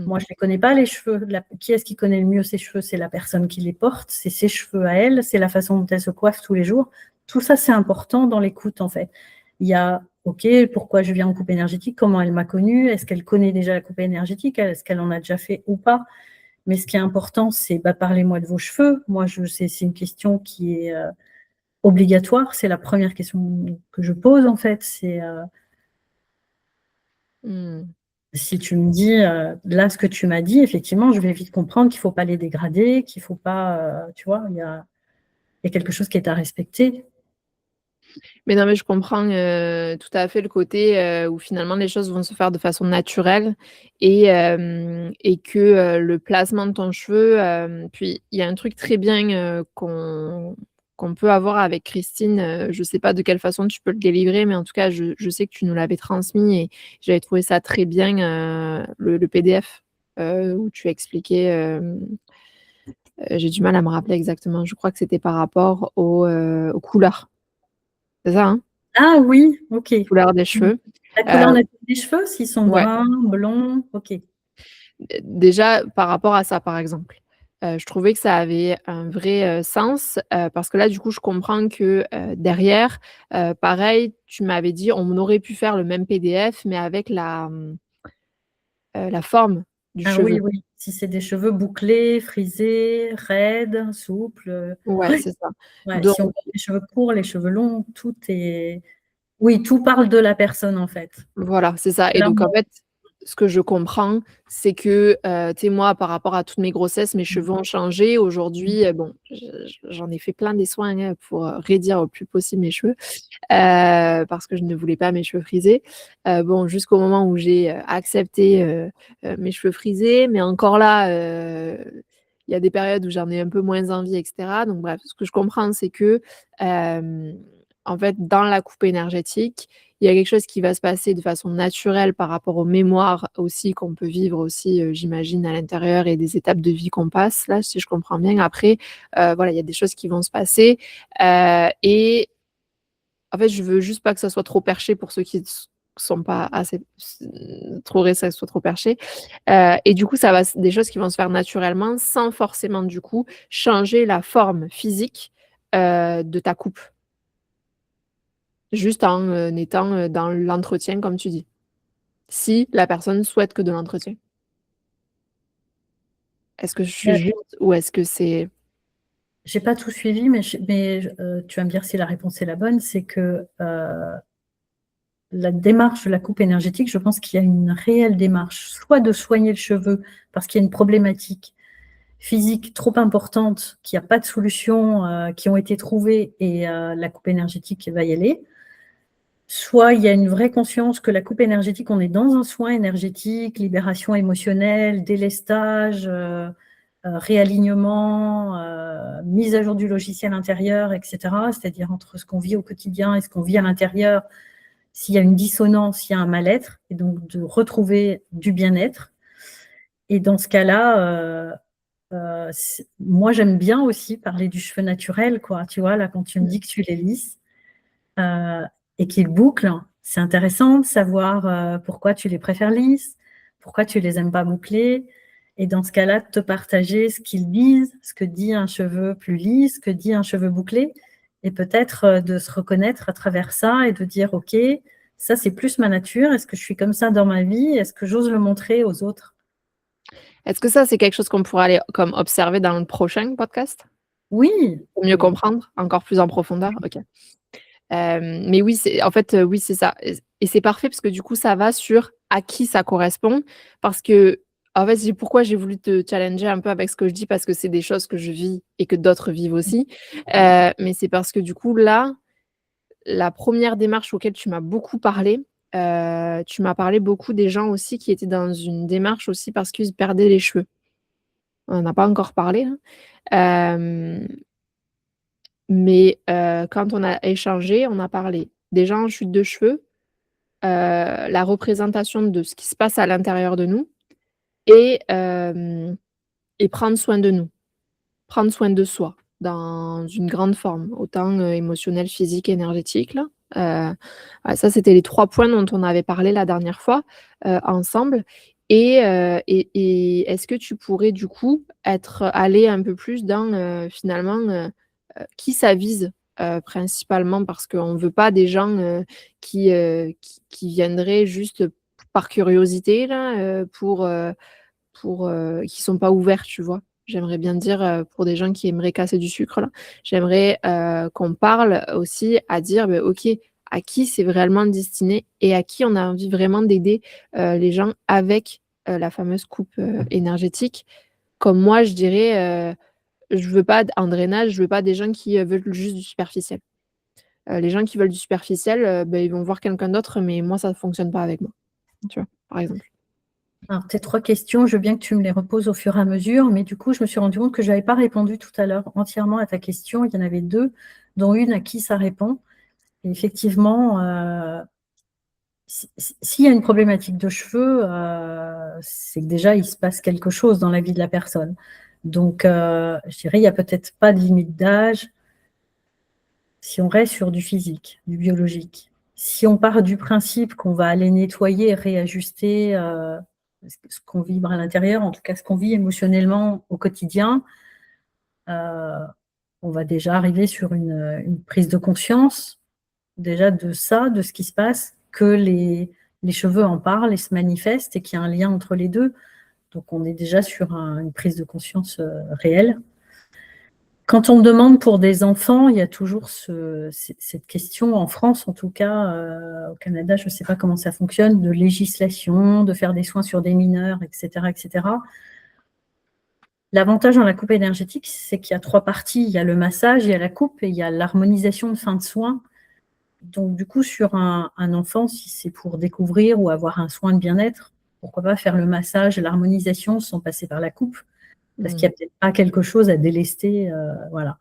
Moi, je ne les connais pas, les cheveux. Qui est-ce qui connaît le mieux ses cheveux? C'est la personne qui les porte, c'est ses cheveux à elle, c'est la façon dont elle se coiffe tous les jours. Tout ça, c'est important dans l'écoute, en fait. Il y a, OK, pourquoi je viens en coupe énergétique? Comment elle m'a connue? Est-ce qu'elle connaît déjà la coupe énergétique? Est-ce qu'elle en a déjà fait ou pas? Mais ce qui est important, c'est parlez-moi de vos cheveux. Moi, c'est une question qui est obligatoire. C'est la première question que je pose, en fait. C'est si tu me dis, là, ce que tu m'as dit, effectivement, je vais vite comprendre qu'il ne faut pas les dégrader, qu'il ne faut pas, tu vois, il y a quelque chose qui est à respecter. Mais non, mais je comprends tout à fait le côté où finalement les choses vont se faire de façon naturelle et que le placement de ton cheveu, puis il y a un truc très bien qu'on peut avoir avec Christine, je sais pas de quelle façon tu peux le délivrer, mais en tout cas, je sais que tu nous l'avais transmis et j'avais trouvé ça très bien, le PDF, où tu expliquais, j'ai du mal à me rappeler exactement. Je crois que c'était par rapport aux couleurs. C'est ça, hein? Ah oui, OK. Couleur des cheveux. La couleur naturelle des cheveux, s'ils sont Ouais. bruns, blonds, OK. Déjà, par rapport à ça, par exemple, je trouvais que ça avait un vrai sens, parce que là, du coup, je comprends que, derrière, pareil, tu m'avais dit: «On aurait pu faire le même PDF, mais avec la forme du Ah oui, cheveu». oui, si c'est des cheveux bouclés, frisés, raides, souples, Ouais, ouais, c'est ça. ouais, Donc si on parle des cheveux courts, les cheveux longs, tout est oui, tout parle de la personne, en fait. voilà, c'est ça et Là, donc en moi fait, ce que je comprends, c'est que, tu sais, moi, par rapport à toutes mes grossesses, mes cheveux ont changé. Aujourd'hui, bon, j'en ai fait plein des soins, hein, pour, raidir au plus possible mes cheveux, parce que je ne voulais pas mes cheveux frisés. Bon, jusqu'au moment où j'ai, accepté mes cheveux frisés, mais encore là, il y a des périodes où j'en ai un peu moins envie et cetera. Donc bref, ce que je comprends, c'est que, hem, en fait, dans la coupe énergétique, il y a quelque chose qui va se passer de façon naturelle par rapport aux mémoires aussi qu'on peut vivre aussi, j'imagine à l'intérieur et des étapes de vie qu'on passe là, si je comprends bien. Après, voilà, il y a des choses qui vont se passer, et en fait, je veux juste pas que ça soit trop perché pour ceux qui sont pas assez trop récents, que ce soit trop perché, et du coup, ça va des choses qui vont se faire naturellement sans forcément, du coup, changer la forme physique, de ta coupe. Juste en, étant, dans l'entretien comme tu dis. Si la personne souhaite que de l'entretien. Est-ce que je suis juste ou est-ce que c'est j'ai pas tout suivi, mais tu vas me dire si la réponse est la bonne, c'est que, la démarche de la coupe énergétique, je pense qu'il y a une réelle démarche, soit de soigner le cheveu parce qu'il y a une problématique physique trop importante, qu'il n'y a pas de solution qui ont été trouvées et la coupe énergétique va y aller. Soit il y a une vraie conscience que la coupe énergétique, on est dans un soin énergétique, libération émotionnelle, délestage, réalignement, mise à jour du logiciel intérieur, etc. C'est-à-dire entre ce qu'on vit au quotidien et ce qu'on vit à l'intérieur, s'il y a une dissonance, il y a un mal-être, et donc de retrouver du bien-être. Et dans ce cas-là, moi j'aime bien aussi parler du cheveu naturel, quoi. Tu vois, là, quand tu me dis que tu les lisses et qu'ils bouclent, c'est intéressant de savoir pourquoi tu les préfères lisses, pourquoi tu les aimes pas bouclés. Et dans ce cas-là, de te partager ce qu'ils disent, ce que dit un cheveu plus lisse, ce que dit un cheveu bouclé, et peut-être de se reconnaître à travers ça et de dire, OK, ça c'est plus ma nature, est-ce que je suis comme ça dans ma vie, est-ce que j'ose le montrer aux autres? est-ce que ça, c'est quelque chose qu'on pourrait aller comme observer dans le prochain podcast? Oui, Pour mieux oui. comprendre, encore plus en profondeur? OK. Mais oui, c'est en fait, oui, c'est ça et c'est parfait parce que du coup, ça va sur à qui ça correspond. Parce qu'en fait, pourquoi j'ai voulu te challenger un peu avec ce que je dis, parce que c'est des choses que je vis et que d'autres vivent aussi. Mais c'est parce que du coup, là, la première démarche auquel tu m'as beaucoup parlé, tu m'as parlé beaucoup des gens aussi qui étaient dans une démarche aussi parce qu'ils perdaient les cheveux. On en a pas encore parlé, hein. Hem Mais quand on a échangé, on a parlé des gens en chute de cheveux, la représentation de ce qui se passe à l'intérieur de nous et prendre soin de nous, prendre soin de soi dans une grande forme, autant, émotionnelle, physique, énergétique là. Ouais, ça, c'était les 3 points dont on avait parlé la dernière fois, ensemble Et est-ce que tu pourrais du coup aller un peu plus dans, finalement, qui ça vise, principalement? Parce qu'on ne veut pas des gens, qui viendraient juste par curiosité là, qui sont pas ouverts, tu vois? J'aimerais bien dire, pour des gens qui aimeraient casser du sucre là, j'aimerais, qu'on parle aussi à dire, OK, à qui c'est vraiment destiné et à qui on a envie vraiment d'aider, les gens avec, la fameuse coupe, énergétique. Comme moi, je dirais, je veux pas en drainage, je veux pas des gens qui, veulent juste du superficiel. Les gens qui veulent du superficiel, ils vont voir quelqu'un d'autre, mais moi ça ne fonctionne pas avec moi, tu vois? Par exemple. Alors, tes 3 questions, je veux bien que tu me les reposes au fur et à mesure, mais du coup, je me suis rendu compte que je n'avais pas répondu tout à l'heure entièrement à ta question. Il y en avait 2, dont une à qui ça répond. Et effectivement, s'il y a une problématique de cheveux, c'est que déjà, il se passe quelque chose dans la vie de la personne. Donc, je dirais, il n'y a peut-être pas de limite d'âge si on reste sur du physique, du biologique. Si on part du principe qu'on va aller nettoyer et réajuster ce qu'on vibre à l'intérieur, en tout cas ce qu'on vit émotionnellement au quotidien, on va déjà arriver sur une prise de conscience déjà de ça, de ce qui se passe, que les cheveux en parlent et se manifestent et qu'il y a un lien entre les deux. Donc on est déjà sur une prise de conscience réelle. Quand on me demande pour des enfants, il y a toujours cette question, en France en tout cas, au Canada, je ne sais pas comment ça fonctionne, de législation, de faire des soins sur des mineurs, etc. etc. L'avantage dans la coupe énergétique, c'est qu'il y a 3 parties. Il y a le massage, il y a la coupe et il y a l'harmonisation de fin de soins. Donc du coup, sur un enfant, si c'est pour découvrir ou avoir un soin de bien-être, pourquoi pas faire le massage et l'harmonisation sans passer par la coupe, parce qu'il n'y a peut-être pas quelque chose à délester, voilà.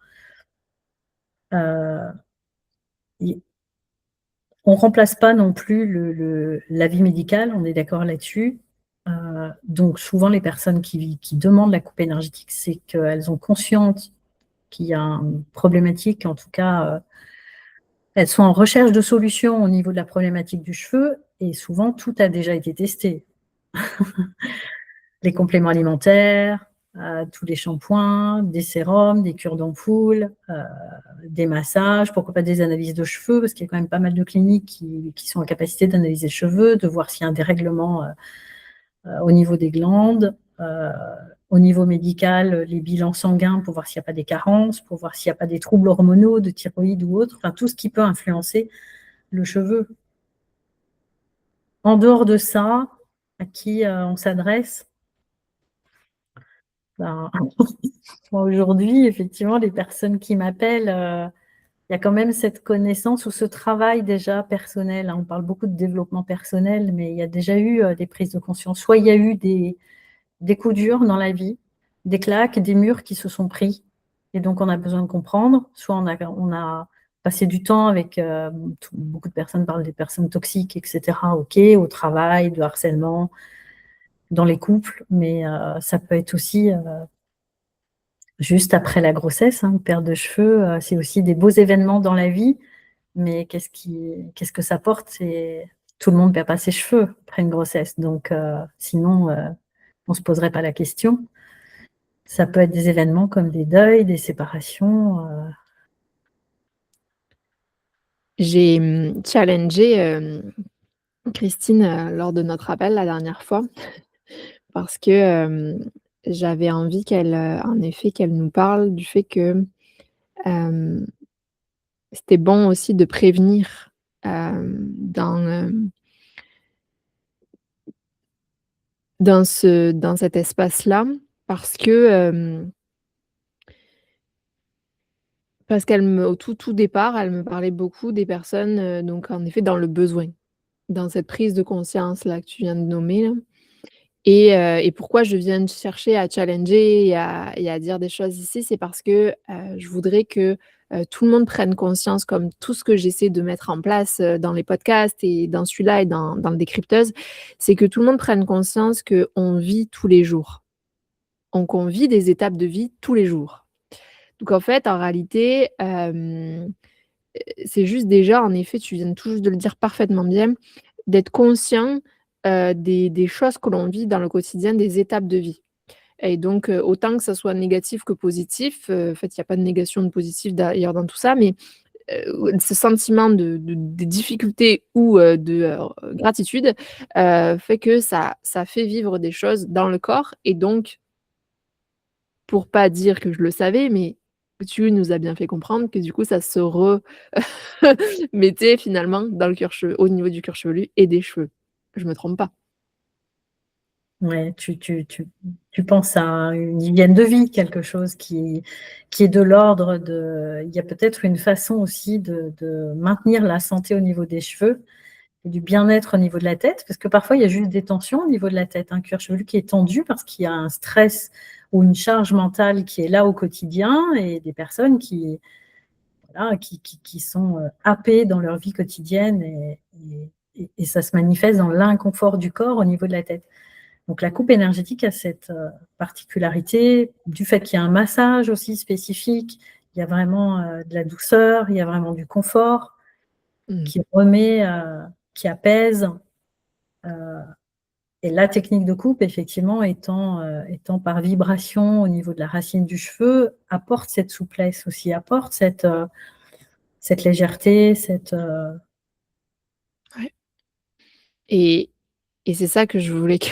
On ne remplace pas non plus l'avis médical, on est d'accord là-dessus. Donc souvent, les personnes qui demandent la coupe énergétique, c'est qu'elles ont conscience qu'il y a une problématique, en tout cas, elles sont en recherche de solutions au niveau de la problématique du cheveu, et souvent, tout a déjà été testé. Les compléments alimentaires, tous les shampoings, des sérums, des cures d'ampoule, des massages, pourquoi pas des analyses de cheveux, parce qu'il y a quand même pas mal de cliniques qui sont en capacité d'analyser les cheveux, de voir s'il y a un dérèglement au niveau des glandes, au niveau médical, les bilans sanguins pour voir s'il n'y a pas des carences, pour voir s'il n'y a pas des troubles hormonaux, de thyroïde ou autre, enfin tout ce qui peut influencer le cheveu. En dehors de ça, à qui on s'adresse? Ben, aujourd'hui, effectivement, les personnes qui m'appellent, il y a quand même cette connaissance ou ce travail déjà personnel, hein. On parle beaucoup de développement personnel, mais il y a déjà eu des prises de conscience. Soit il y a eu des coups durs dans la vie, des claques, des murs qui se sont pris, et donc on a besoin de comprendre. Soit on a passé du temps avec, beaucoup de personnes parlent des personnes toxiques, etc. OK, au travail, de harcèlement, dans les couples, mais ça peut être aussi juste après la grossesse, hein, une perte de cheveux, c'est aussi des beaux événements dans la vie, mais qu'est-ce que ça porte? C'est tout le monde ne perd pas ses cheveux après une grossesse, donc sinon, on ne se poserait pas la question. Ça peut être des événements comme des deuils, des séparations. J'ai challengé, Christine, lors de notre appel la dernière fois parce que, j'avais envie qu'elle, en effet, qu'elle nous parle du fait que, hem, c'était bon aussi de prévenir, dans cet espace-là parce que, parce qu'elle me au tout départ, elle me parlait beaucoup des personnes, donc en effet dans le besoin, dans cette prise de conscience-là que tu viens de nommer là. Et pourquoi je viens de chercher à challenger et à dire des choses ici, c'est parce que, je voudrais que, tout le monde prenne conscience comme tout ce que j'essaie de mettre en place, dans les podcasts et dans celui-là et dans le décrypteuse, c'est que tout le monde prenne conscience qu'on vit tous les jours. Donc on vit des étapes de vie tous les jours. Donc en fait, en réalité, c'est juste déjà en effet, tu viens tout juste de le dire parfaitement bien, d'être conscient, des choses que l'on vit dans le quotidien, des étapes de vie. Et donc, autant que ça soit négatif que positif, en fait, il y a pas de négation de positif d'ailleurs dans tout ça, mais, ce sentiment de difficulté ou, gratitude, fait que ça fait vivre des choses dans le corps et donc, pour pas dire que je le savais, mais tu nous as bien fait comprendre que du coup ça se mettait finalement dans le cuir chevelu au niveau du cuir chevelu et des cheveux. Je me trompe pas? Ouais, tu penses à une hygiène de vie, quelque chose qui est de l'ordre de... Il y a peut-être une façon aussi de maintenir la santé au niveau des cheveux et du bien-être au niveau de la tête, parce que parfois il y a juste des tensions au niveau de la tête, un cuir chevelu qui est tendu parce qu'il y a un stress ou une charge mentale qui est là au quotidien, et des personnes voilà, qui sont happées dans leur vie quotidienne, et ça se manifeste dans l'inconfort du corps au niveau de la tête. Donc la coupe énergétique a cette particularité du fait qu'il y a un massage aussi spécifique, il y a vraiment de la douceur, il y a vraiment du confort Mmh. qui remet, qui apaise. Et la technique de coupe, effectivement, étant par vibration au niveau de la racine du cheveu, apporte cette souplesse aussi, apporte cette légèreté, Ouais. Et c'est ça que je voulais que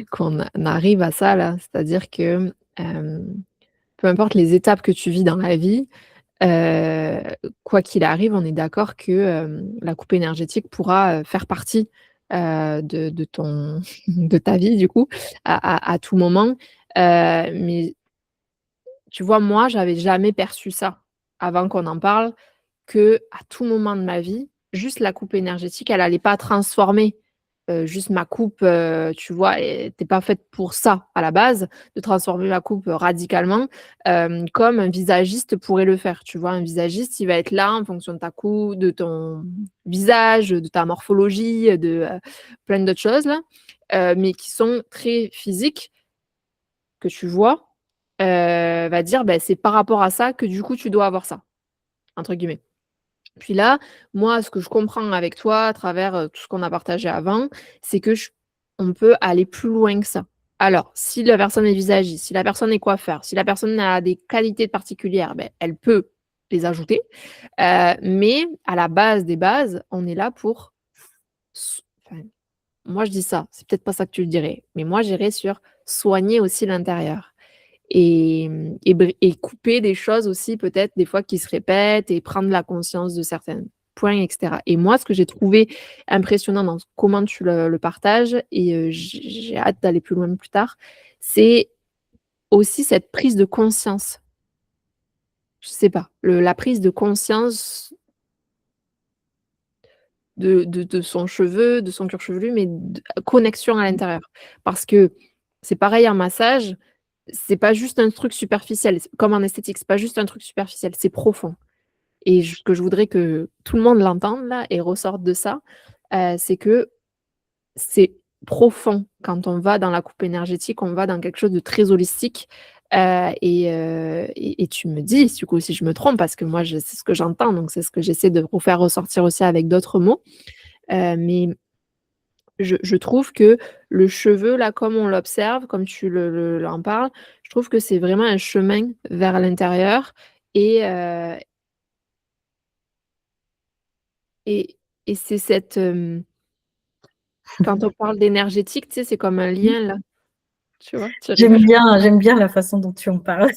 qu'on arrive à ça là, c'est-à-dire que, peu importe les étapes que tu vis dans la vie, heu, quoi qu'il arrive, on est d'accord que, la coupe énergétique pourra, faire partie, de ton de ta vie du coup, à tout moment. Mais tu vois, moi, j'avais jamais perçu ça, avant qu'on en parle, que à tout moment de ma vie, juste la coupe énergétique, elle allait pas transformer, juste ma coupe, tu vois? Était pas faite pour ça, à la base, de transformer ma coupe, radicalement, comme un visagiste pourrait le faire, tu vois? Un visagiste, il va être là en fonction de ta coupe, de ton visage, de ta morphologie, de, plein d'autres choses là, mais qui sont très physiques, que tu vois, va dire: «Beh, c'est par rapport à ça que du coup tu dois avoir ça», entre guillemets. Puis là, moi, ce que je comprends avec toi à travers, tout ce qu'on a partagé avant, c'est que on peut aller plus loin que ça. Alors, si la personne est visagiste, si la personne est coiffeur, si la personne a des qualités particulières, beh, elle peut les ajouter, mais à la base des bases, on est là pour enfin, moi je dis ça, c'est peut-être pas ça que tu le dirais, mais moi j'irais sur soigner aussi l'intérieur. Et couper des choses aussi peut-être des fois qui se répètent et prendre la conscience de certains points et cetera. Et moi, ce que j'ai trouvé impressionnant dans comment tu le partages et j'ai hâte d'aller plus loin plus tard, c'est aussi cette prise de conscience. Je sais pas, la prise de conscience de son cheveu, de son cuir chevelu, mais connexion à l'intérieur. Parce que c'est pareil en massage, c'est pas juste un truc superficiel, c'est comme en esthétique, c'est pas juste un truc superficiel, c'est profond. Et ce que je voudrais que tout le monde l'entende là et ressorte de ça, c'est que c'est profond. Quand on va dans la coupe énergétique, on va dans quelque chose de très holistique, et tu me dis, du coup, si je me trompe parce que moi je c'est ce que j'entends, donc c'est ce que j'essaie de refaire ressortir aussi avec d'autres mots. Mais je trouve que le cheveu là, comme on l'observe, comme tu en parles, je trouve que c'est vraiment un chemin vers l'intérieur et heu et c'est cette, quand on parle d'énergétique, tu sais, c'est comme un lien là, tu vois? Tu rigoles? j'aime bien la façon dont tu en parles.